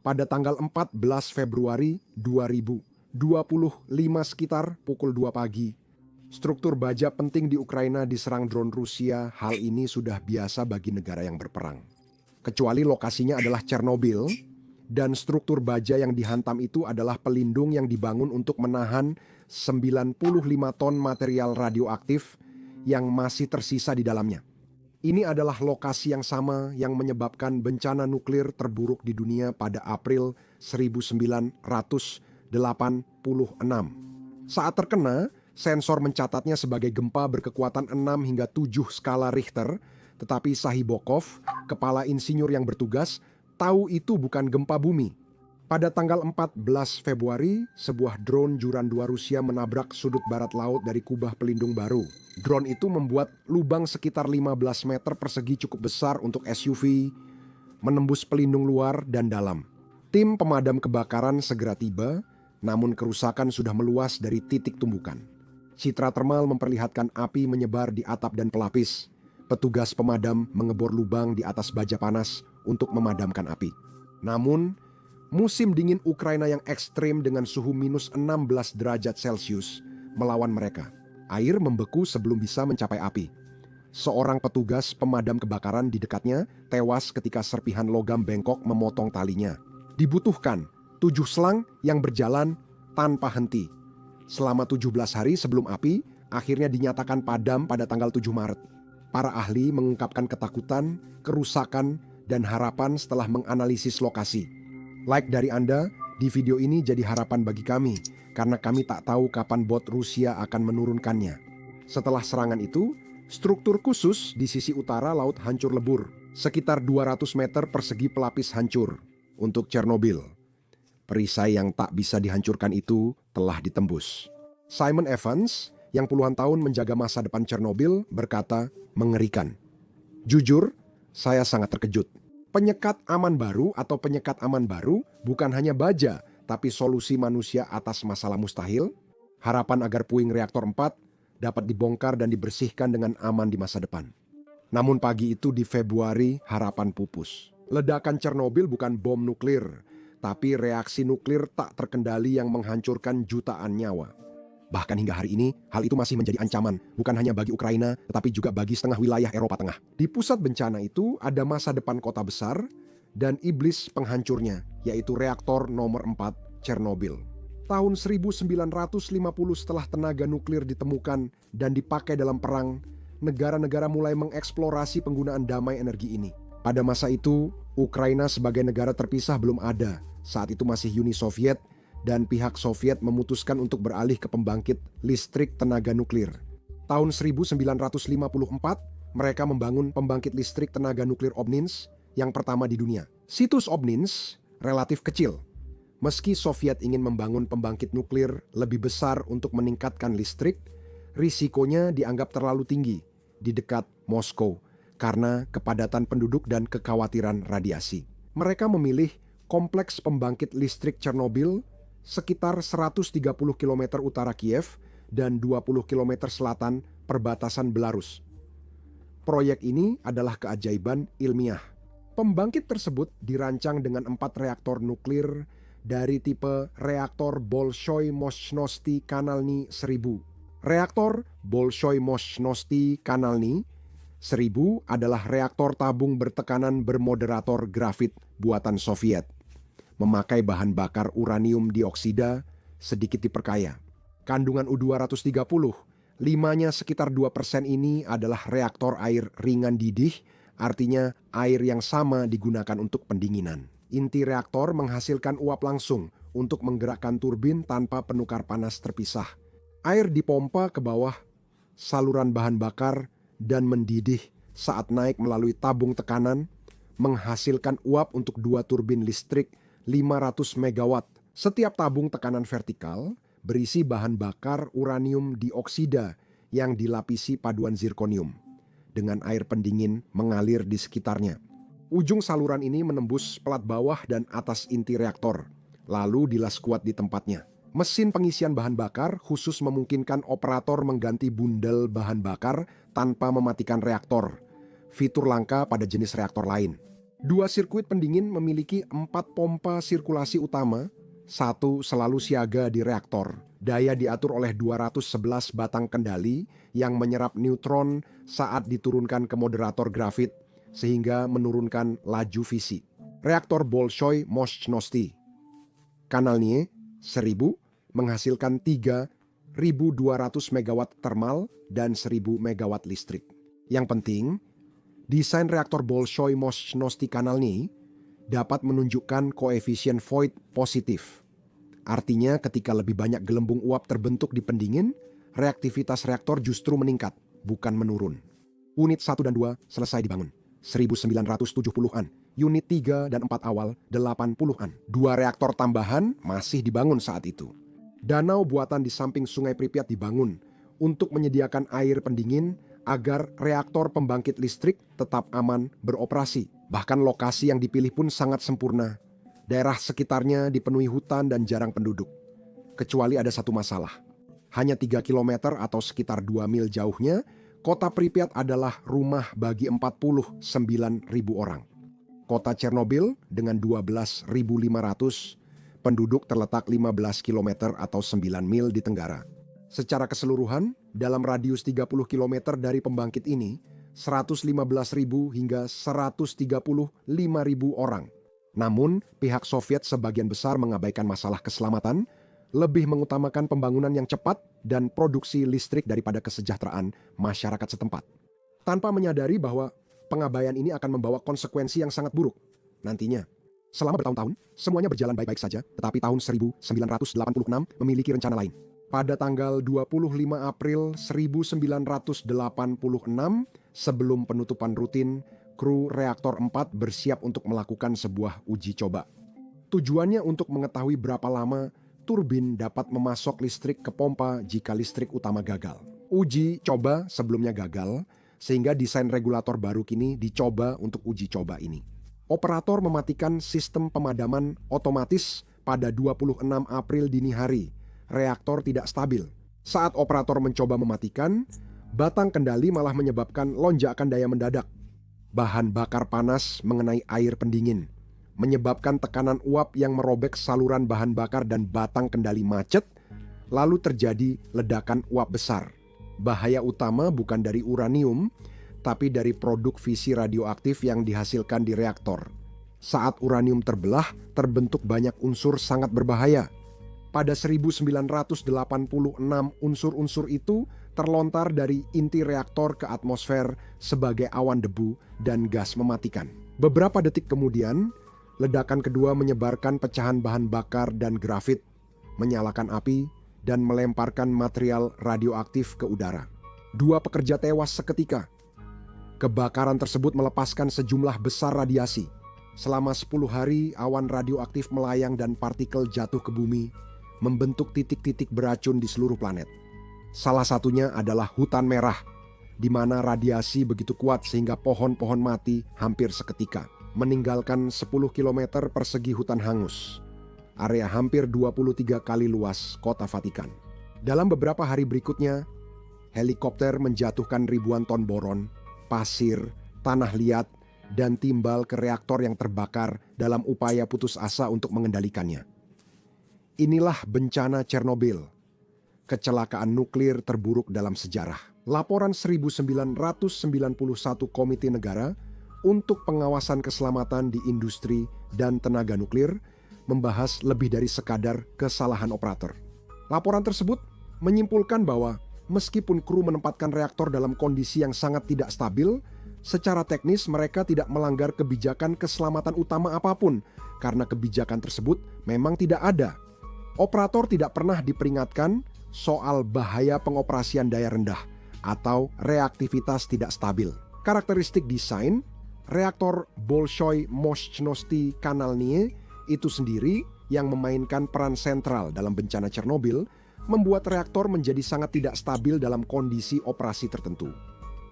pada tanggal 14 Februari 2025 sekitar pukul 2 pagi. Struktur baja penting di Ukraina diserang drone Rusia. Hal ini sudah biasa bagi negara yang berperang. Kecuali lokasinya adalah Chernobyl, dan struktur baja yang dihantam itu adalah pelindung yang dibangun untuk menahan 95 ton material radioaktif yang masih tersisa di dalamnya. Ini adalah lokasi yang sama yang menyebabkan bencana nuklir terburuk di dunia pada April 1986. Saat terkena, sensor mencatatnya sebagai gempa berkekuatan 6 hingga 7 skala Richter, tetapi Sahibokov, kepala insinyur yang bertugas, tahu itu bukan gempa bumi. Pada tanggal 14 Februari, sebuah drone Juran 2 Rusia menabrak sudut barat laut dari kubah pelindung baru. Drone itu membuat lubang sekitar 15 meter persegi cukup besar untuk SUV, menembus pelindung luar dan dalam. Tim pemadam kebakaran segera tiba, namun kerusakan sudah meluas dari titik tumbukan. Citra termal memperlihatkan api menyebar di atap dan pelapis. Petugas pemadam mengebor lubang di atas baja panas untuk memadamkan api. Namun, musim dingin Ukraina yang ekstrim dengan suhu minus 16 derajat Celcius melawan mereka. Air membeku sebelum bisa mencapai api. Seorang petugas pemadam kebakaran di dekatnya tewas ketika serpihan logam bengkok memotong talinya. Dibutuhkan 7 selang yang berjalan tanpa henti. Selama 17 hari sebelum api akhirnya dinyatakan padam pada tanggal 7 Maret. Para ahli mengungkapkan ketakutan, kerusakan, dan harapan setelah menganalisis lokasi. Like dari Anda di video ini jadi harapan bagi kami, karena kami tak tahu kapan bot Rusia akan menurunkannya. Setelah serangan itu, struktur khusus di sisi utara laut hancur lebur. Sekitar 200 meter persegi pelapis hancur. Untuk Chernobyl, perisai yang tak bisa dihancurkan itu telah ditembus. Simon Evans, yang puluhan tahun menjaga masa depan Chernobyl, berkata, mengerikan. Jujur, saya sangat terkejut. Penyekat aman baru atau penyekat aman baru bukan hanya baja, tapi solusi manusia atas masalah mustahil. Harapan agar puing reaktor 4 dapat dibongkar dan dibersihkan dengan aman di masa depan. Namun pagi itu di Februari, harapan pupus. Ledakan Chernobyl bukan bom nuklir, tapi reaksi nuklir tak terkendali yang menghancurkan jutaan nyawa. Bahkan hingga hari ini, hal itu masih menjadi ancaman, bukan hanya bagi Ukraina, tetapi juga bagi setengah wilayah Eropa Tengah. Di pusat bencana itu ada masa depan kota besar dan iblis penghancurnya, yaitu reaktor nomor 4 Chernobyl. Tahun 1950 setelah tenaga nuklir ditemukan dan dipakai dalam perang, negara-negara mulai mengeksplorasi penggunaan damai energi ini. Pada masa itu, Ukraina sebagai negara terpisah belum ada. Saat itu masih Uni Soviet, dan pihak Soviet memutuskan untuk beralih ke pembangkit listrik tenaga nuklir. Tahun 1954, mereka membangun pembangkit listrik tenaga nuklir Obninsk yang pertama di dunia. Situs Obninsk relatif kecil. Meski Soviet ingin membangun pembangkit nuklir lebih besar untuk meningkatkan listrik, risikonya dianggap terlalu tinggi di dekat Moskow karena kepadatan penduduk dan kekhawatiran radiasi. Mereka memilih kompleks pembangkit listrik Chernobyl sekitar 130 km utara Kiev dan 20 km selatan perbatasan Belarus. Proyek ini adalah keajaiban ilmiah. Pembangkit tersebut dirancang dengan 4 reaktor nuklir dari tipe reaktor Bolshoy-Moshnosty Kanalny 1000. Reaktor Bolshoy-Moshnosty Kanalny 1000 adalah reaktor tabung bertekanan bermoderator grafit buatan Soviet. Memakai bahan bakar uranium dioksida sedikit diperkaya. Kandungan U-230, 5-nya sekitar 2% ini adalah reaktor air ringan didih, artinya air yang sama digunakan untuk pendinginan. Inti reaktor menghasilkan uap langsung untuk menggerakkan turbin tanpa penukar panas terpisah. Air dipompa ke bawah saluran bahan bakar dan mendidih saat naik melalui tabung tekanan, menghasilkan uap untuk 2 turbin listrik 500 megawatt. Setiap tabung tekanan vertikal berisi bahan bakar uranium dioksida yang dilapisi paduan zirkonium. Dengan air pendingin mengalir di sekitarnya. Ujung saluran ini menembus pelat bawah dan atas inti reaktor, lalu dilas kuat di tempatnya. Mesin pengisian bahan bakar khusus memungkinkan operator mengganti bundel bahan bakar tanpa mematikan reaktor. Fitur langka pada jenis reaktor lain. Dua sirkuit pendingin memiliki 4 pompa sirkulasi utama, satu selalu siaga di reaktor. Daya diatur oleh 211 batang kendali yang menyerap neutron saat diturunkan ke moderator grafit, sehingga menurunkan laju fisi. Reaktor Bolshoi-Moshchnosti Kanalnie 1000 menghasilkan 3.200 megawatt termal dan 1.000 megawatt listrik. Yang penting, desain reaktor Bolshoi-Moshchnosti Kanalnie dapat menunjukkan koefisien Voigt positif. Artinya ketika lebih banyak gelembung uap terbentuk di pendingin, reaktivitas reaktor justru meningkat, bukan menurun. Unit 1 dan 2 selesai dibangun 1970-an. Unit 3 dan 4 awal 80-an. 2 reaktor tambahan masih dibangun saat itu. Danau buatan di samping Sungai Pripyat dibangun untuk menyediakan air pendingin agar reaktor pembangkit listrik tetap aman beroperasi. Bahkan lokasi yang dipilih pun sangat sempurna. Daerah sekitarnya dipenuhi hutan dan jarang penduduk. Kecuali ada satu masalah. Hanya 3 km atau sekitar 2 mil jauhnya, kota Pripyat adalah rumah bagi 49.000 orang. Kota Chernobyl dengan 12.500 penduduk terletak 15 km atau 9 mil di tenggara. Secara keseluruhan, dalam radius 30 km dari pembangkit ini, 115.000 hingga 135.000 orang. Namun, pihak Soviet sebagian besar mengabaikan masalah keselamatan, lebih mengutamakan pembangunan yang cepat dan produksi listrik daripada kesejahteraan masyarakat setempat. Tanpa menyadari bahwa pengabaian ini akan membawa konsekuensi yang sangat buruk nantinya. Selama bertahun-tahun, semuanya berjalan baik-baik saja, tetapi tahun 1986 memiliki rencana lain. Pada tanggal 25 April 1986, sebelum penutupan rutin, kru reaktor 4 bersiap untuk melakukan sebuah uji coba. Tujuannya untuk mengetahui berapa lama turbin dapat memasok listrik ke pompa jika listrik utama gagal. Uji coba sebelumnya gagal, sehingga desain regulator baru kini dicoba untuk uji coba ini. Operator mematikan sistem pemadaman otomatis pada 26 April dini hari. Reaktor tidak stabil. Saat operator mencoba mematikan, batang kendali malah menyebabkan lonjakan daya mendadak. Bahan bakar panas mengenai air pendingin, menyebabkan tekanan uap yang merobek saluran bahan bakar dan batang kendali macet, lalu terjadi ledakan uap besar. Bahaya utama bukan dari uranium, tapi dari produk fisi radioaktif yang dihasilkan di reaktor. Saat uranium terbelah, terbentuk banyak unsur sangat berbahaya. Pada 1986, unsur-unsur itu terlontar dari inti reaktor ke atmosfer sebagai awan debu dan gas mematikan. Beberapa detik kemudian, ledakan kedua menyebarkan pecahan bahan bakar dan grafit, menyalakan api, dan melemparkan material radioaktif ke udara. 2 pekerja tewas seketika. Kebakaran tersebut melepaskan sejumlah besar radiasi. Selama 10 hari, awan radioaktif melayang dan partikel jatuh ke bumi, membentuk titik-titik beracun di seluruh planet. Salah satunya adalah hutan merah, di mana radiasi begitu kuat sehingga pohon-pohon mati hampir seketika, meninggalkan 10 km persegi hutan hangus. Area hampir 23 kali luas kota Vatikan. Dalam beberapa hari berikutnya, helikopter menjatuhkan ribuan ton boron, pasir, tanah liat, dan timbal ke reaktor yang terbakar dalam upaya putus asa untuk mengendalikannya. Inilah bencana Chernobyl, kecelakaan nuklir terburuk dalam sejarah. Laporan 1991 Komite Negara untuk Pengawasan Keselamatan di Industri dan Tenaga Nuklir membahas lebih dari sekadar kesalahan operator. Laporan tersebut menyimpulkan bahwa meskipun kru menempatkan reaktor dalam kondisi yang sangat tidak stabil, secara teknis mereka tidak melanggar kebijakan keselamatan utama apapun karena kebijakan tersebut memang tidak ada. Operator tidak pernah diperingatkan soal bahaya pengoperasian daya rendah atau reaktivitas tidak stabil. Karakteristik desain reaktor Bolshoi-Moshchnosti Kanalnie itu sendiri yang memainkan peran sentral dalam bencana Chernobyl membuat reaktor menjadi sangat tidak stabil dalam kondisi operasi tertentu.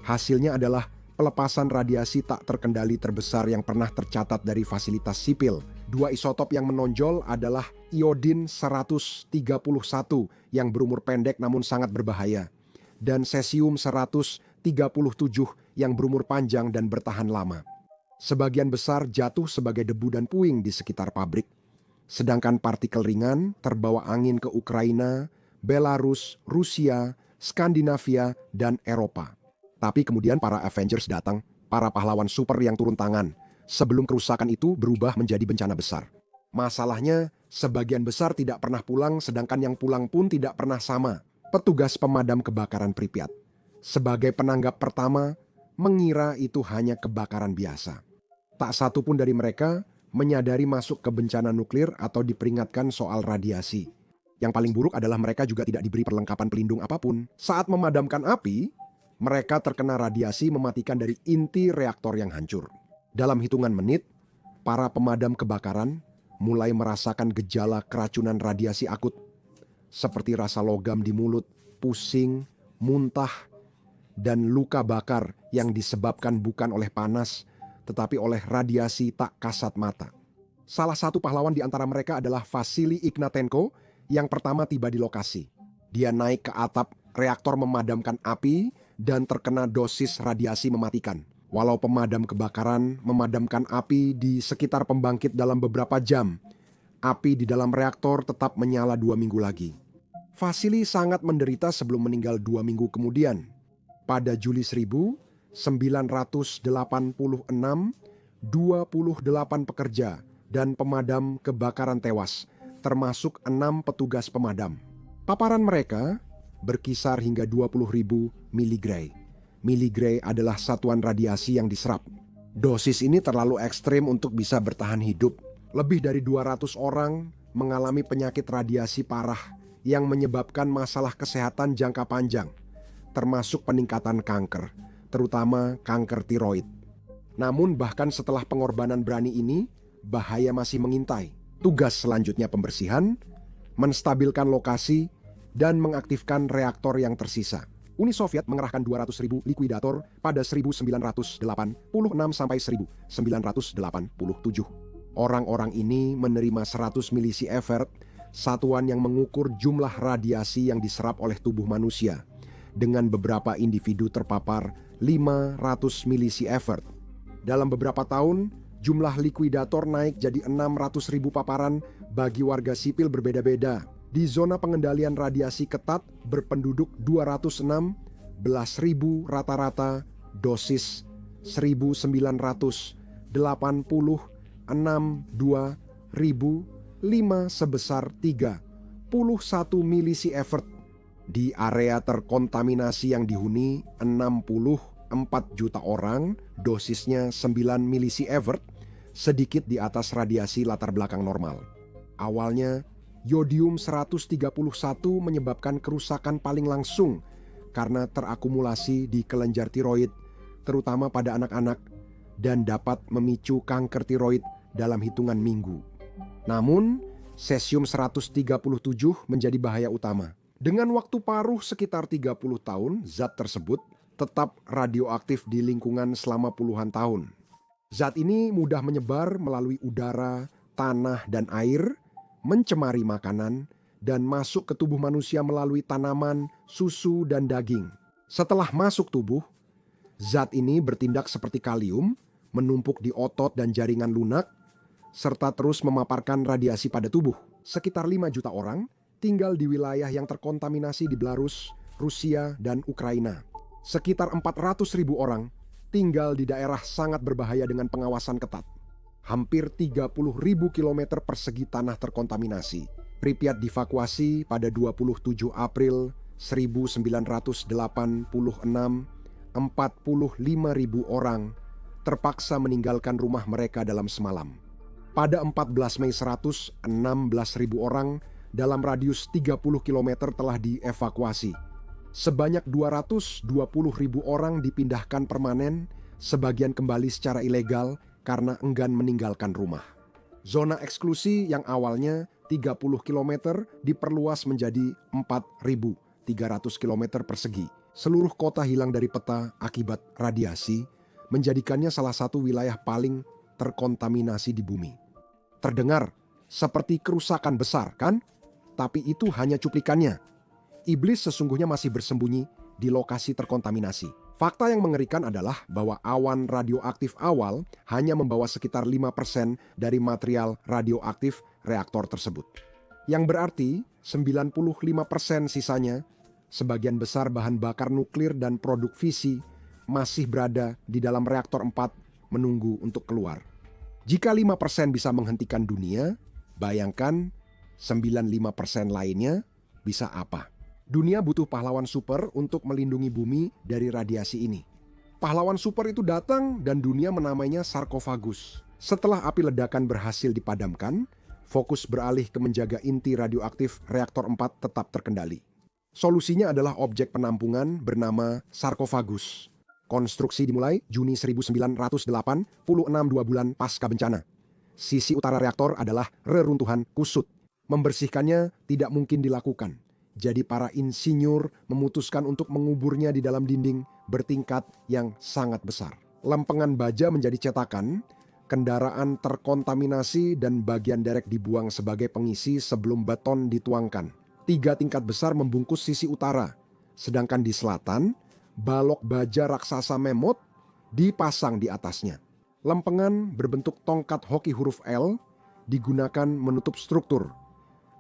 Hasilnya adalah pelepasan radiasi tak terkendali terbesar yang pernah tercatat dari fasilitas sipil. 2 isotop yang menonjol adalah iodin 131 yang berumur pendek namun sangat berbahaya, dan cesium 137 yang berumur panjang dan bertahan lama. Sebagian besar jatuh sebagai debu dan puing di sekitar pabrik, sedangkan partikel ringan terbawa angin ke Ukraina, Belarus, Rusia, Skandinavia, dan Eropa. Tapi kemudian para Avengers datang, para pahlawan super yang turun tangan, sebelum kerusakan itu berubah menjadi bencana besar. Masalahnya, sebagian besar tidak pernah pulang, sedangkan yang pulang pun tidak pernah sama. Petugas pemadam kebakaran Pripyat, sebagai penanggap pertama, mengira itu hanya kebakaran biasa. Tak satu pun dari mereka menyadari masuk ke bencana nuklir atau diperingatkan soal radiasi. Yang paling buruk adalah mereka juga tidak diberi perlengkapan pelindung apapun. Saat memadamkan api, mereka terkena radiasi mematikan dari inti reaktor yang hancur. Dalam hitungan menit, para pemadam kebakaran mulai merasakan gejala keracunan radiasi akut, seperti rasa logam di mulut, pusing, muntah, dan luka bakar yang disebabkan bukan oleh panas, tetapi oleh radiasi tak kasat mata. Salah satu pahlawan di antara mereka adalah Vasily Ignatenko yang pertama tiba di lokasi. Dia naik ke atap reaktor memadamkan api dan terkena dosis radiasi mematikan. Walau pemadam kebakaran memadamkan api di sekitar pembangkit dalam beberapa jam, api di dalam reaktor tetap menyala 2 minggu lagi. Vasily sangat menderita sebelum meninggal 2 minggu kemudian. Pada Juli 1986, 28 pekerja dan pemadam kebakaran tewas, termasuk 6 petugas pemadam. Paparan mereka berkisar hingga 20.000 miligray. Miligray adalah satuan radiasi yang diserap. Dosis ini terlalu ekstrim untuk bisa bertahan hidup. Lebih dari 200 orang mengalami penyakit radiasi parah yang menyebabkan masalah kesehatan jangka panjang, termasuk peningkatan kanker, terutama kanker tiroid. Namun bahkan setelah pengorbanan berani ini, bahaya masih mengintai. Tugas selanjutnya pembersihan, menstabilkan lokasi, dan mengaktifkan reaktor yang tersisa. Uni Soviet mengerahkan 200.000 likuidator pada 1986 sampai 1987. Orang-orang ini menerima 100 milisievert, satuan yang mengukur jumlah radiasi yang diserap oleh tubuh manusia. Dengan beberapa individu terpapar 500 milisievert. Dalam beberapa tahun, jumlah likuidator naik jadi 600.000 paparan bagi warga sipil berbeda-beda. Di zona pengendalian radiasi ketat berpenduduk 216.000 rata-rata dosis 1962.5 sebesar 31 milisievert. Di area terkontaminasi yang dihuni 64 juta orang, dosisnya 9 milisievert, sedikit di atas radiasi latar belakang normal. Awalnya, yodium 131 menyebabkan kerusakan paling langsung karena terakumulasi di kelenjar tiroid, terutama pada anak-anak, dan dapat memicu kanker tiroid dalam hitungan minggu. Namun, cesium 137 menjadi bahaya utama. Dengan waktu paruh sekitar 30 tahun, zat tersebut tetap radioaktif di lingkungan selama puluhan tahun. Zat ini mudah menyebar melalui udara, tanah, dan air, mencemari makanan, dan masuk ke tubuh manusia melalui tanaman, susu, dan daging. Setelah masuk tubuh, zat ini bertindak seperti kalium, menumpuk di otot dan jaringan lunak, serta terus memaparkan radiasi pada tubuh. Sekitar 5 juta orang tinggal di wilayah yang terkontaminasi di Belarus, Rusia, dan Ukraina. Sekitar 400.000 orang tinggal di daerah sangat berbahaya dengan pengawasan ketat. Hampir 30.000 kilometer persegi tanah terkontaminasi. Pripyat dievakuasi pada 27 April 1986. 45.000 orang terpaksa meninggalkan rumah mereka dalam semalam. Pada 14 Mei 16.000 orang dalam radius 30 km telah dievakuasi. Sebanyak 220.000 orang dipindahkan permanen, sebagian kembali secara ilegal karena enggan meninggalkan rumah. Zona eksklusi yang awalnya 30 km diperluas menjadi 4.300 km persegi. Seluruh kota hilang dari peta akibat radiasi, menjadikannya salah satu wilayah paling terkontaminasi di bumi. Terdengar seperti kerusakan besar, kan? Tapi itu hanya cuplikannya. Iblis sesungguhnya masih bersembunyi di lokasi terkontaminasi. Fakta yang mengerikan adalah bahwa awan radioaktif awal hanya membawa sekitar 5% dari material radioaktif reaktor tersebut. Yang berarti 95% sisanya, sebagian besar bahan bakar nuklir dan produk fisi, masih berada di dalam reaktor 4 menunggu untuk keluar. Jika 5% bisa menghentikan dunia, bayangkan 95% lainnya bisa apa? Dunia butuh pahlawan super untuk melindungi bumi dari radiasi ini. Pahlawan super itu datang dan dunia menamainya sarkofagus. Setelah api ledakan berhasil dipadamkan, fokus beralih ke menjaga inti radioaktif reaktor 4 tetap terkendali. Solusinya adalah objek penampungan bernama sarkofagus. Konstruksi dimulai Juni 1986, 2 bulan pasca bencana. Sisi utara reaktor adalah reruntuhan kusut. Membersihkannya tidak mungkin dilakukan. Jadi para insinyur memutuskan untuk menguburnya di dalam dinding bertingkat yang sangat besar. Lempengan baja menjadi cetakan, kendaraan terkontaminasi dan bagian derek dibuang sebagai pengisi sebelum beton dituangkan. 3 tingkat besar membungkus sisi utara, sedangkan di selatan, balok baja raksasa memot dipasang di atasnya. Lempengan berbentuk tongkat hoki huruf L digunakan menutup struktur.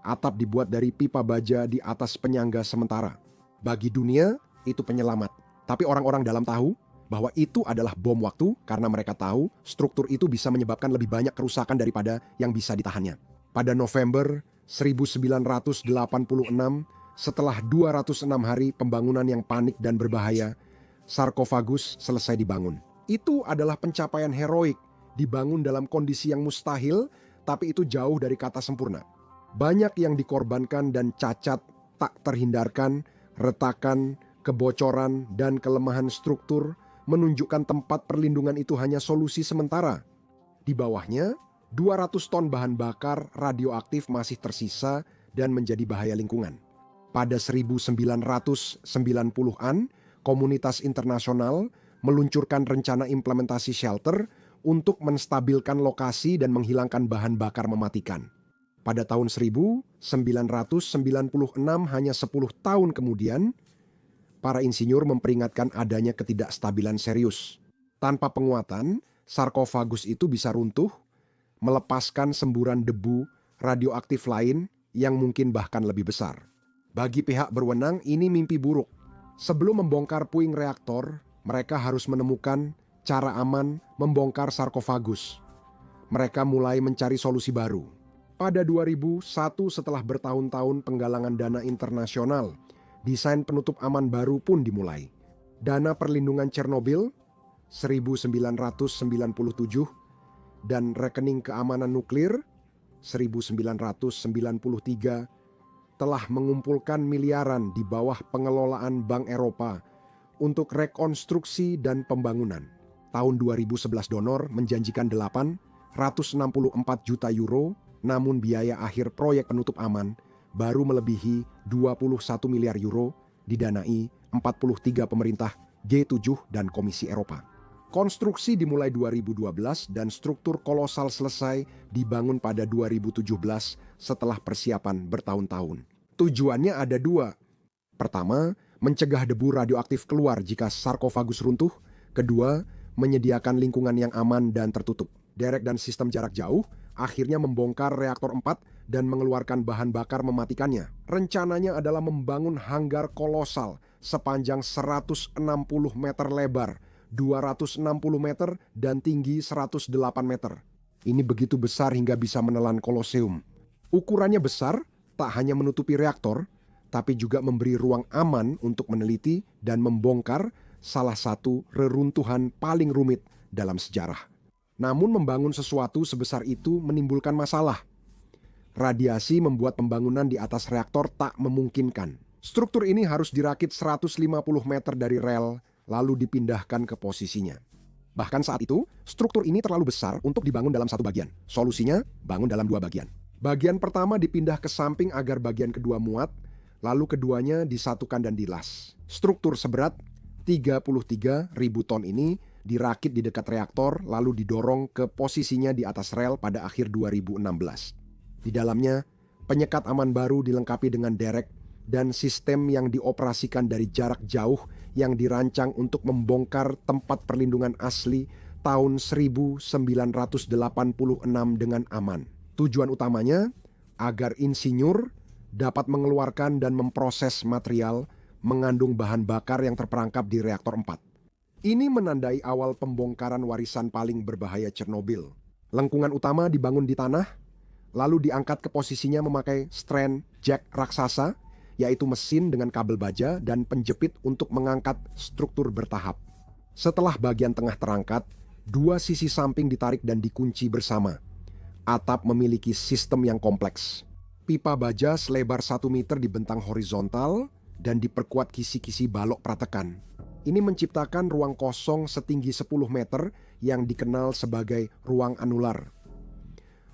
Atap dibuat dari pipa baja di atas penyangga sementara. Bagi dunia, itu penyelamat. Tapi orang-orang dalam tahu bahwa itu adalah bom waktu karena mereka tahu struktur itu bisa menyebabkan lebih banyak kerusakan daripada yang bisa ditahannya. Pada November 1986, setelah 206 hari pembangunan yang panik dan berbahaya, sarkofagus selesai dibangun. Itu adalah pencapaian heroik, dibangun dalam kondisi yang mustahil, tapi itu jauh dari kata sempurna. Banyak yang dikorbankan dan cacat tak terhindarkan, retakan, kebocoran, dan kelemahan struktur menunjukkan tempat perlindungan itu hanya solusi sementara. Di bawahnya, 200 ton bahan bakar radioaktif masih tersisa dan menjadi bahaya lingkungan. Pada 1990-an, komunitas internasional meluncurkan rencana implementasi shelter untuk menstabilkan lokasi dan menghilangkan bahan bakar mematikan. Pada tahun 1996, hanya 10 tahun kemudian, para insinyur memperingatkan adanya ketidakstabilan serius. Tanpa penguatan, sarkofagus itu bisa runtuh, melepaskan semburan debu radioaktif lain yang mungkin bahkan lebih besar. Bagi pihak berwenang, ini mimpi buruk. Sebelum membongkar puing reaktor, mereka harus menemukan cara aman membongkar sarkofagus. Mereka mulai mencari solusi baru. Pada 2001, setelah bertahun-tahun penggalangan dana internasional, desain penutup aman baru pun dimulai. Dana perlindungan Chernobyl 1997 dan rekening keamanan nuklir 1993 telah mengumpulkan miliaran di bawah pengelolaan Bank Eropa untuk rekonstruksi dan pembangunan. Tahun 2011 donor menjanjikan 864 juta euro, namun biaya akhir proyek penutup aman baru melebihi 21 miliar euro, didanai 43 pemerintah G7 dan Komisi Eropa. Konstruksi dimulai 2012 dan struktur kolosal selesai dibangun pada 2017 setelah persiapan bertahun-tahun. Tujuannya ada 2. Pertama, mencegah debu radioaktif keluar jika sarkofagus runtuh. Kedua, menyediakan lingkungan yang aman dan tertutup. Derek dan sistem jarak jauh akhirnya membongkar reaktor 4 dan mengeluarkan bahan bakar mematikannya. Rencananya adalah membangun hanggar kolosal sepanjang 160 meter lebar, 260 meter dan tinggi 108 meter. Ini begitu besar hingga bisa menelan Koloseum. Ukurannya besar, tak hanya menutupi reaktor, tapi juga memberi ruang aman untuk meneliti dan membongkar salah satu reruntuhan paling rumit dalam sejarah. Namun membangun sesuatu sebesar itu menimbulkan masalah. Radiasi membuat pembangunan di atas reaktor tak memungkinkan. Struktur ini harus dirakit 150 meter dari rel, lalu dipindahkan ke posisinya. Bahkan saat itu, struktur ini terlalu besar untuk dibangun dalam satu bagian. Solusinya, bangun dalam 2 bagian. Bagian pertama dipindah ke samping agar bagian kedua muat, lalu keduanya disatukan dan dilas. Struktur seberat 33.000 ton ini dirakit di dekat reaktor lalu didorong ke posisinya di atas rel pada akhir 2016. Di dalamnya, penyekat aman baru dilengkapi dengan derek dan sistem yang dioperasikan dari jarak jauh yang dirancang untuk membongkar tempat perlindungan asli tahun 1986 dengan aman. Tujuan utamanya agar insinyur dapat mengeluarkan dan memproses material mengandung bahan bakar yang terperangkap di reaktor 4. Ini menandai awal pembongkaran warisan paling berbahaya Chernobyl. Lengkungan utama dibangun di tanah, lalu diangkat ke posisinya memakai strand jack raksasa, yaitu mesin dengan kabel baja dan penjepit untuk mengangkat struktur bertahap. Setelah bagian tengah terangkat, dua sisi samping ditarik dan dikunci bersama. Atap memiliki sistem yang kompleks. Pipa baja selebar 1 meter dibentang horizontal dan diperkuat kisi-kisi balok pratekan. Ini menciptakan ruang kosong setinggi 10 meter yang dikenal sebagai ruang anular.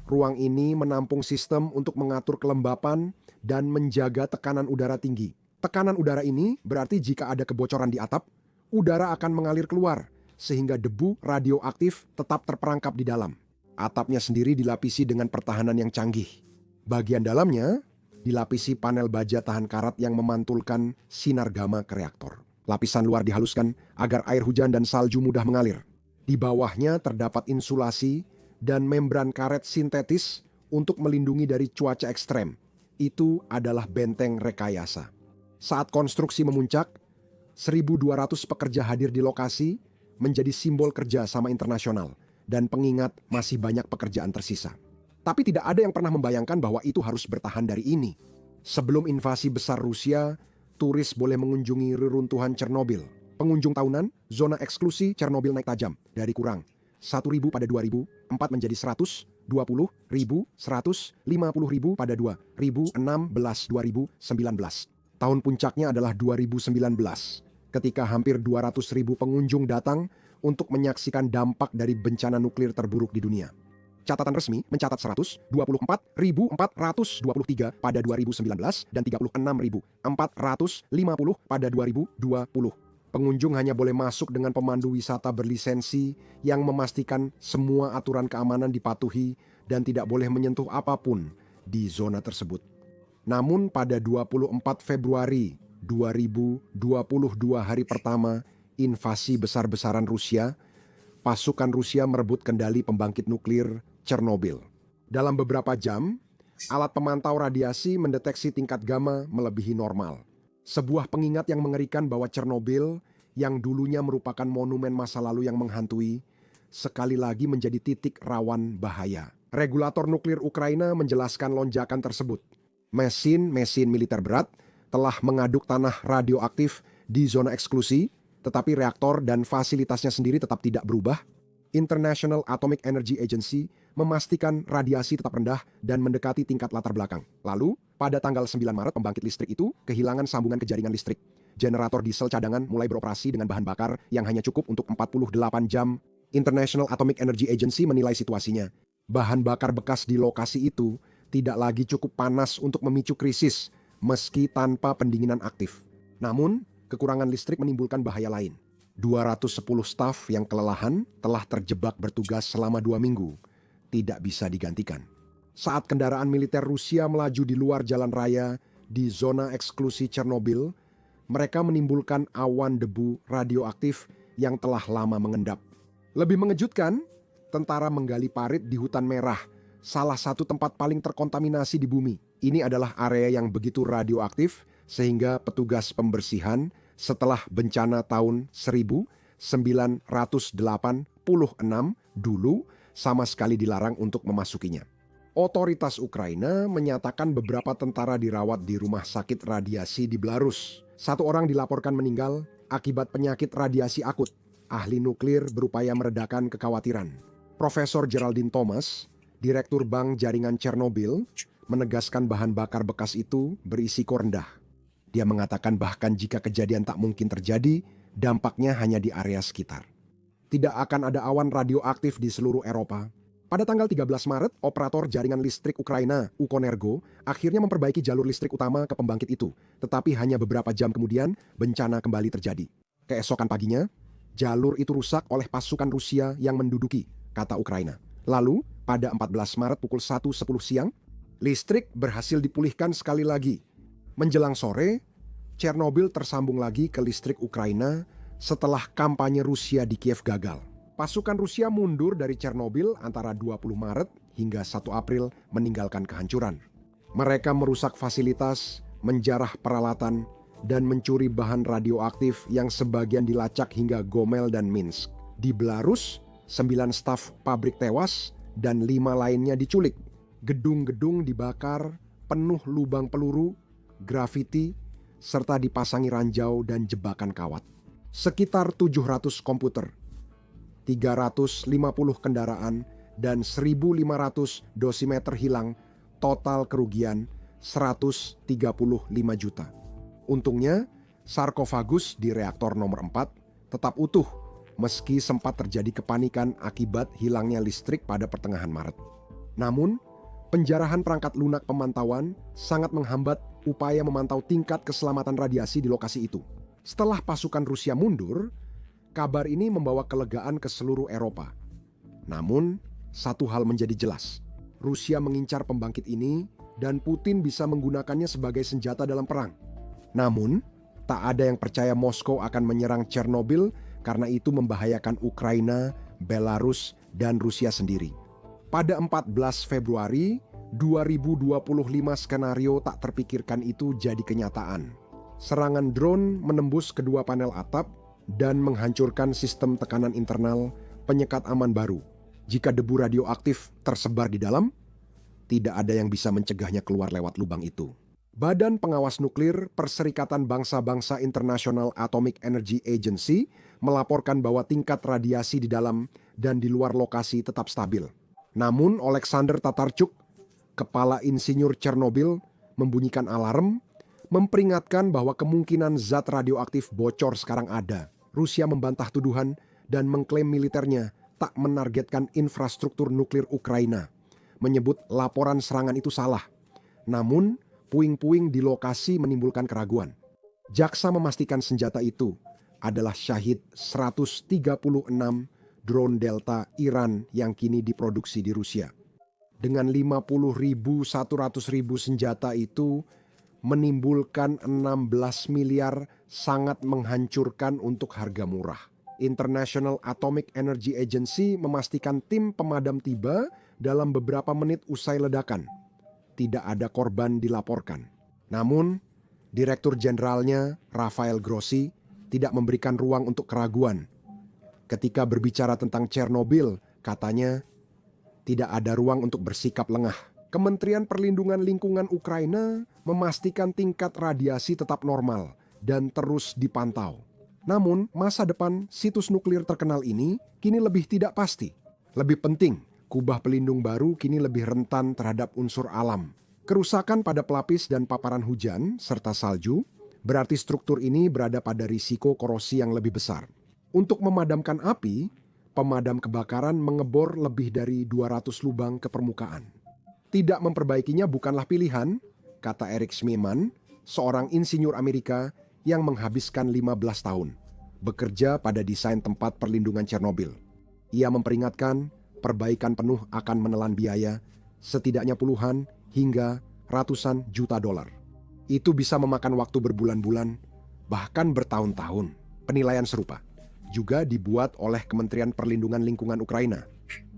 Ruang ini menampung sistem untuk mengatur kelembapan dan menjaga tekanan udara tinggi. Tekanan udara ini berarti jika ada kebocoran di atap, udara akan mengalir keluar, sehingga debu radioaktif tetap terperangkap di dalam. Atapnya sendiri dilapisi dengan pertahanan yang canggih. Bagian dalamnya dilapisi panel baja tahan karat yang memantulkan sinar gamma ke reaktor. Lapisan luar dihaluskan agar air hujan dan salju mudah mengalir. Di bawahnya terdapat insulasi dan membran karet sintetis untuk melindungi dari cuaca ekstrem. Itu adalah benteng rekayasa. Saat konstruksi memuncak, 1.200 pekerja hadir di lokasi menjadi simbol kerja sama internasional dan pengingat masih banyak pekerjaan tersisa. Tapi tidak ada yang pernah membayangkan bahwa itu harus bertahan dari ini. Sebelum invasi besar Rusia, turis boleh mengunjungi reruntuhan Chernobyl. Pengunjung tahunan, zona eksklusi Chernobyl naik tajam dari kurang 1.000 pada 2004 menjadi 100, 20.000, 150.000 pada 2016, 2019. Tahun puncaknya adalah 2019, ketika hampir 200.000 pengunjung datang untuk menyaksikan dampak dari bencana nuklir terburuk di dunia. Catatan resmi mencatat 124.423 pada 2019 dan 36.450 pada 2020. Pengunjung hanya boleh masuk dengan pemandu wisata berlisensi yang memastikan semua aturan keamanan dipatuhi dan tidak boleh menyentuh apapun di zona tersebut. Namun pada 24 Februari 2022 hari pertama invasi besar-besaran Rusia, pasukan Rusia merebut kendali pembangkit nuklir Chernobyl. Dalam beberapa jam, alat pemantau radiasi mendeteksi tingkat gamma melebihi normal. Sebuah pengingat yang mengerikan bahwa Chernobyl yang dulunya merupakan monumen masa lalu yang menghantui, sekali lagi menjadi titik rawan bahaya. Regulator nuklir Ukraina menjelaskan lonjakan tersebut. Mesin-mesin militer berat telah mengaduk tanah radioaktif di zona eksklusi, tetapi reaktor dan fasilitasnya sendiri tetap tidak berubah. International Atomic Energy Agency memastikan radiasi tetap rendah dan mendekati tingkat latar belakang. Lalu, pada tanggal 9 Maret pembangkit listrik itu kehilangan sambungan ke jaringan listrik. Generator diesel cadangan mulai beroperasi dengan bahan bakar yang hanya cukup untuk 48 jam. International Atomic Energy Agency menilai situasinya. Bahan bakar bekas di lokasi itu tidak lagi cukup panas untuk memicu krisis, meski tanpa pendinginan aktif. Namun, kekurangan listrik menimbulkan bahaya lain. 210 staf yang kelelahan telah terjebak bertugas selama 2 minggu. Tidak bisa digantikan. Saat kendaraan militer Rusia melaju di luar jalan raya di zona eksklusi Chernobyl, mereka menimbulkan awan debu radioaktif yang telah lama mengendap. Lebih mengejutkan, tentara menggali parit di hutan merah, salah satu tempat paling terkontaminasi di bumi. Ini adalah area yang begitu radioaktif sehingga petugas pembersihan setelah bencana tahun 1986 dulu sama sekali dilarang untuk memasukinya. Otoritas Ukraina menyatakan beberapa tentara dirawat di rumah sakit radiasi di Belarus. 1 orang dilaporkan meninggal akibat penyakit radiasi akut. Ahli nuklir berupaya meredakan kekhawatiran. Profesor Geraldine Thomas, Direktur Bank Jaringan Chernobyl, menegaskan bahan bakar bekas itu berisiko rendah. Dia mengatakan bahkan jika kejadian tak mungkin terjadi, dampaknya hanya di area sekitar. Tidak akan ada awan radioaktif di seluruh Eropa. Pada tanggal 13 Maret, operator jaringan listrik Ukraina, Ukonergo, akhirnya memperbaiki jalur listrik utama ke pembangkit itu. Tetapi hanya beberapa jam kemudian, bencana kembali terjadi. Keesokan paginya, jalur itu rusak oleh pasukan Rusia yang menduduki, kata Ukraina. Lalu, pada 14 Maret pukul 1.10 siang, listrik berhasil dipulihkan sekali lagi. Menjelang sore, Chernobyl tersambung lagi ke listrik Ukraina setelah kampanye Rusia di Kiev gagal. Pasukan Rusia mundur dari Chernobyl antara 20 Maret hingga 1 April meninggalkan kehancuran. Mereka merusak fasilitas, menjarah peralatan, dan mencuri bahan radioaktif yang sebagian dilacak hingga Gomel dan Minsk. Di Belarus, 9 staf pabrik tewas dan 5 lainnya diculik. Gedung-gedung dibakar, penuh lubang peluru, grafiti, serta dipasangi ranjau dan jebakan kawat. Sekitar 700 komputer, 350 kendaraan, dan 1.500 dosimeter hilang, total kerugian 135 juta. Untungnya, sarkofagus di reaktor nomor 4 tetap utuh meski sempat terjadi kepanikan akibat hilangnya listrik pada pertengahan Maret. Namun, penjarahan perangkat lunak pemantauan sangat menghambat upaya memantau tingkat keselamatan radiasi di lokasi itu. Setelah pasukan Rusia mundur, kabar ini membawa kelegaan ke seluruh Eropa. Namun, satu hal menjadi jelas. Rusia mengincar pembangkit ini dan Putin bisa menggunakannya sebagai senjata dalam perang. Namun, tak ada yang percaya Moskow akan menyerang Chernobyl karena itu membahayakan Ukraina, Belarus, dan Rusia sendiri. Pada 14 Februari 2025 skenario tak terpikirkan itu jadi kenyataan. Serangan drone menembus kedua panel atap dan menghancurkan sistem tekanan internal penyekat aman baru. Jika debu radioaktif tersebar di dalam, tidak ada yang bisa mencegahnya keluar lewat lubang itu. Badan Pengawas Nuklir Perserikatan Bangsa-Bangsa International Atomic Energy Agency melaporkan bahwa tingkat radiasi di dalam dan di luar lokasi tetap stabil. Namun Alexander Tatarchuk, kepala insinyur Chernobyl, membunyikan alarm, memperingatkan bahwa kemungkinan zat radioaktif bocor sekarang ada. Rusia membantah tuduhan dan mengklaim militernya tak menargetkan infrastruktur nuklir Ukraina, menyebut laporan serangan itu salah. Namun, puing-puing di lokasi menimbulkan keraguan. Jaksa memastikan senjata itu adalah Shahid 136 drone Delta Iran yang kini diproduksi di Rusia. Dengan 50.000-100.000 senjata itu menimbulkan 16 miliar, sangat menghancurkan untuk harga murah. International Atomic Energy Agency memastikan tim pemadam tiba dalam beberapa menit usai ledakan. Tidak ada korban dilaporkan. Namun, Direktur Jenderalnya, Rafael Grossi, tidak memberikan ruang untuk keraguan. Ketika berbicara tentang Chernobyl, katanya, tidak ada ruang untuk bersikap lengah. Kementerian Perlindungan Lingkungan Ukraina memastikan tingkat radiasi tetap normal dan terus dipantau. Namun, masa depan situs nuklir terkenal ini kini lebih tidak pasti. Lebih penting, kubah pelindung baru kini lebih rentan terhadap unsur alam. Kerusakan pada pelapis dan paparan hujan serta salju berarti struktur ini berada pada risiko korosi yang lebih besar. Untuk memadamkan api, pemadam kebakaran mengebor lebih dari 200 lubang ke permukaan. Tidak memperbaikinya bukanlah pilihan, kata Eric Schmemann, seorang insinyur Amerika yang menghabiskan 15 tahun bekerja pada desain tempat perlindungan Chernobyl. Ia memperingatkan perbaikan penuh akan menelan biaya setidaknya puluhan hingga ratusan juta dolar. Itu bisa memakan waktu berbulan-bulan, bahkan bertahun-tahun. Penilaian serupa juga dibuat oleh Kementerian Perlindungan Lingkungan Ukraina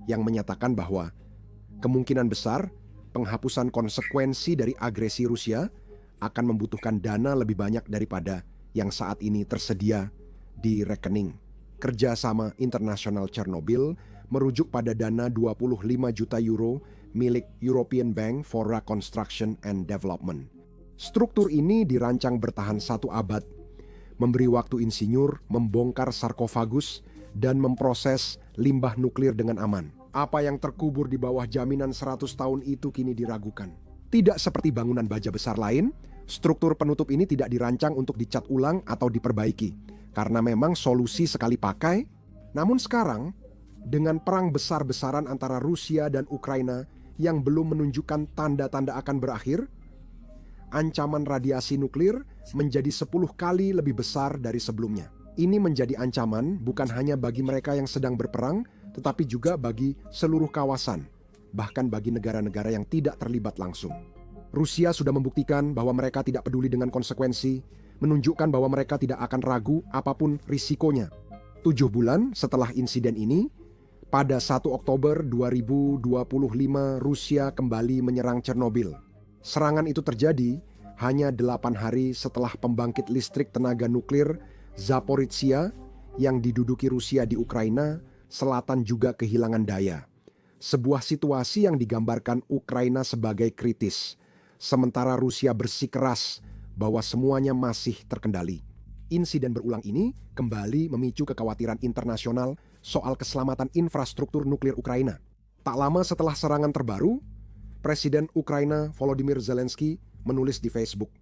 yang menyatakan bahwa kemungkinan besar penghapusan konsekuensi dari agresi Rusia akan membutuhkan dana lebih banyak daripada yang saat ini tersedia di rekening. Kerjasama internasional Chernobyl merujuk pada dana 25 juta euro milik European Bank for Reconstruction and Development. Struktur ini dirancang bertahan 1 abad, memberi waktu insinyur membongkar sarkofagus dan memproses limbah nuklir dengan aman. Apa yang terkubur di bawah jaminan 100 tahun itu kini diragukan. Tidak seperti bangunan baja besar lain, struktur penutup ini tidak dirancang untuk dicat ulang atau diperbaiki, karena memang solusi sekali pakai. Namun sekarang, dengan perang besar-besaran antara Rusia dan Ukraina yang belum menunjukkan tanda-tanda akan berakhir, ancaman radiasi nuklir menjadi 10 kali lebih besar dari sebelumnya. Ini menjadi ancaman bukan hanya bagi mereka yang sedang berperang, tetapi juga bagi seluruh kawasan, bahkan bagi negara-negara yang tidak terlibat langsung. Rusia sudah membuktikan bahwa mereka tidak peduli dengan konsekuensi, menunjukkan bahwa mereka tidak akan ragu apapun risikonya. 7 bulan setelah insiden ini, pada 1 Oktober 2025 Rusia kembali menyerang Chernobyl. Serangan itu terjadi hanya 8 hari setelah pembangkit listrik tenaga nuklir Zaporizhia yang diduduki Rusia di Ukraina Selatan juga kehilangan daya. Sebuah situasi yang digambarkan Ukraina sebagai kritis, sementara Rusia bersikeras bahwa semuanya masih terkendali. Insiden berulang ini kembali memicu kekhawatiran internasional soal keselamatan infrastruktur nuklir Ukraina. Tak lama setelah serangan terbaru, Presiden Ukraina Volodymyr Zelensky menulis di Facebook,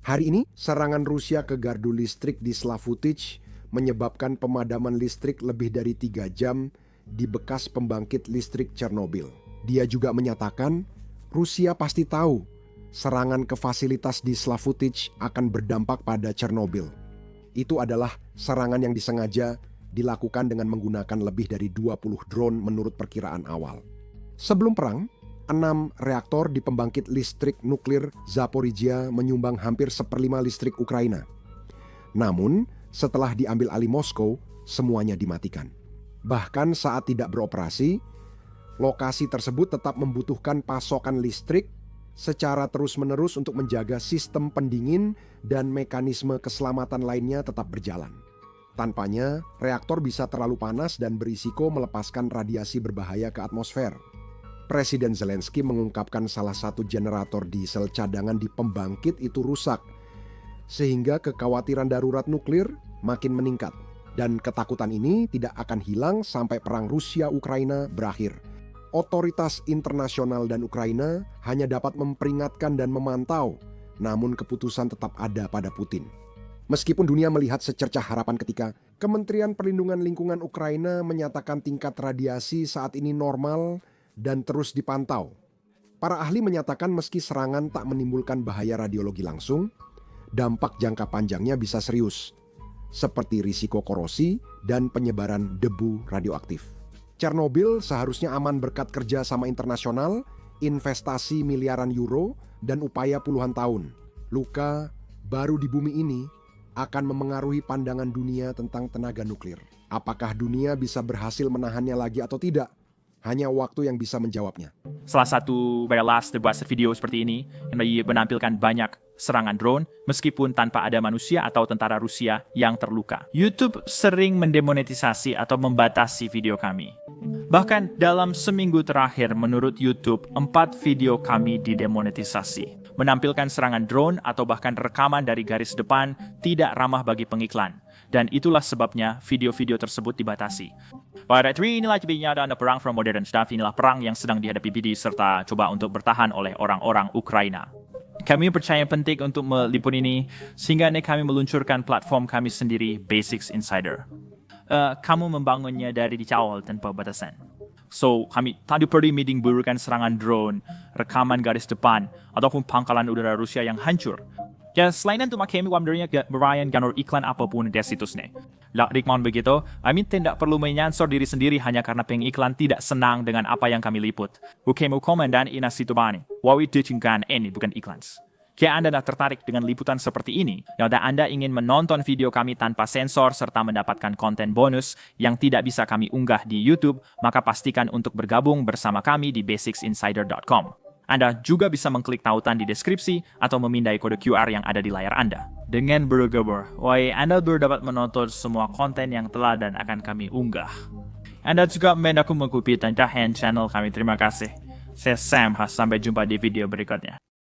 "Hari ini, serangan Rusia ke gardu listrik di Slavutich menyebabkan pemadaman listrik lebih dari 3 jam di bekas pembangkit listrik Chernobyl." Dia juga menyatakan, Rusia pasti tahu serangan ke fasilitas di Slavutich akan berdampak pada Chernobyl. Itu adalah serangan yang disengaja dilakukan dengan menggunakan lebih dari 20 drone menurut perkiraan awal. Sebelum perang, 6 reaktor di pembangkit listrik nuklir Zaporizhia menyumbang hampir 1/5 listrik Ukraina. Namun, setelah diambil alih Moskow, semuanya dimatikan. Bahkan saat tidak beroperasi, lokasi tersebut tetap membutuhkan pasokan listrik secara terus-menerus untuk menjaga sistem pendingin dan mekanisme keselamatan lainnya tetap berjalan. Tanpanya, reaktor bisa terlalu panas dan berisiko melepaskan radiasi berbahaya ke atmosfer. Presiden Zelensky mengungkapkan salah satu generator diesel cadangan di pembangkit itu rusak, sehingga kekhawatiran darurat nuklir makin meningkat. Dan ketakutan ini tidak akan hilang sampai perang Rusia-Ukraina berakhir. Otoritas internasional dan Ukraina hanya dapat memperingatkan dan memantau, namun keputusan tetap ada pada Putin. Meskipun dunia melihat secercah harapan ketika Kementerian Perlindungan Lingkungan Ukraina menyatakan tingkat radiasi saat ini normal dan terus dipantau. Para ahli menyatakan meski serangan tak menimbulkan bahaya radiologi langsung, dampak jangka panjangnya bisa serius, seperti risiko korosi dan penyebaran debu radioaktif. Chernobyl seharusnya aman berkat kerja sama internasional, investasi miliaran euro, dan upaya puluhan tahun. Luka baru di bumi ini akan memengaruhi pandangan dunia tentang tenaga nuklir. Apakah dunia bisa berhasil menahannya lagi atau tidak? Hanya waktu yang bisa menjawabnya. Salah satu Berelas terbuat video seperti ini yang menampilkan banyak serangan drone meskipun tanpa ada manusia atau tentara Rusia yang terluka. YouTube sering mendemonetisasi atau membatasi video kami. Bahkan dalam seminggu terakhir menurut YouTube, 4 video kami didemonetisasi. Menampilkan serangan drone atau bahkan rekaman dari garis depan tidak ramah bagi pengiklan. Dan itulah sebabnya video-video tersebut dibatasi. Pada 3 inilah ceritanya ada perang from modern stuff. Inilah perang yang sedang dihadapi BD serta coba untuk bertahan oleh orang-orang Ukraina. Kami percaya penting untuk meliput ini sehingga kami meluncurkan platform kami sendiri, Basics Insider. Kamu membangunnya dari di awal tanpa batasan. So, kami tadi perlu menimbulkan serangan drone, rekaman garis depan, ataupun pangkalan udara Rusia yang hancur. Ya, selain itu kami wamdernya berayan ganor iklan apapun di situsnya. Rikmon begitu, kami tidak perlu menyansor diri sendiri hanya karena pengiklan tidak senang dengan apa yang kami liput. Kami komandan ina situ bani, wawi dicinkan ini bukan iklan. Jika Anda tertarik dengan liputan seperti ini, dan Anda ingin menonton video kami tanpa sensor serta mendapatkan konten bonus yang tidak bisa kami unggah di YouTube, maka pastikan untuk bergabung bersama kami di basicsinsider.com. Anda juga bisa mengklik tautan di deskripsi atau memindai kode QR yang ada di layar Anda. Dengan bergabung, Anda dapat menonton semua konten yang telah dan akan kami unggah. Anda juga mendukung mengikuti tayangan channel kami. Terima kasih. Saya Sam, sampai jumpa di video berikutnya.